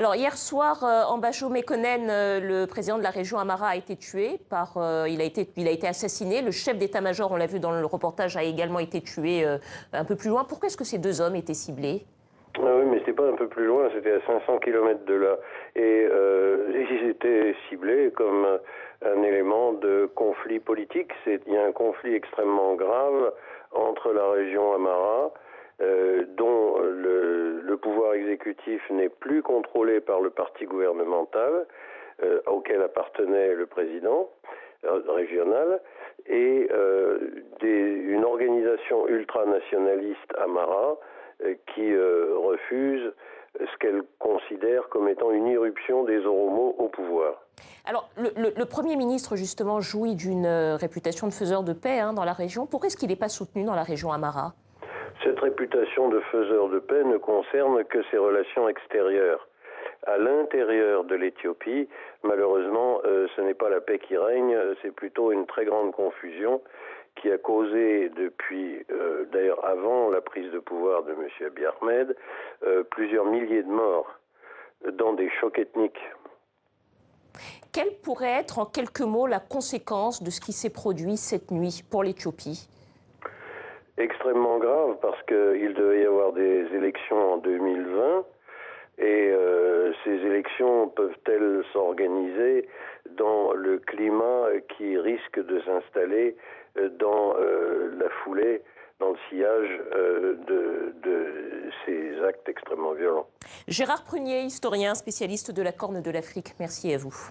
Alors hier soir, en Bacho Mekonnen, le président de la région Amara a été tué il a été assassiné. Le chef d'état-major, on l'a vu dans le reportage, a également été tué un peu plus loin. Pourquoi est-ce que ces deux hommes étaient ciblés? Ah oui, mais c'était pas un peu plus loin, c'était à 500 km de là. Et ils étaient ciblés comme un élément de conflit politique. Il y a un conflit extrêmement grave entre la région Amara, dont le pouvoir exécutif n'est plus contrôlé par le parti gouvernemental, auquel appartenait le président régional, et une organisation ultranationaliste Amara qui refuse ce qu'elle considère comme étant une irruption des Oromo au pouvoir. Alors, le Premier ministre, justement, jouit d'une réputation de faiseur de paix dans la région. Pourquoi est-ce qu'il n'est pas soutenu dans la région Amara? Cette réputation de faiseur de paix ne concerne que ses relations extérieures. À l'intérieur de l'Éthiopie, malheureusement, ce n'est pas la paix qui règne, c'est plutôt une très grande confusion qui a causé depuis, d'ailleurs avant la prise de pouvoir de M. Abiy Ahmed, plusieurs milliers de morts dans des chocs ethniques. Quelle pourrait être, en quelques mots, la conséquence de ce qui s'est produit cette nuit pour l'Éthiopie? Extrêmement grave parce qu'il devait y avoir des élections en 2020 et ces élections peuvent-elles s'organiser dans le climat qui risque de s'installer dans la foulée, dans le sillage de ces actes extrêmement violents. Gérard Prunier, historien, spécialiste de la Corne de l'Afrique. Merci à vous.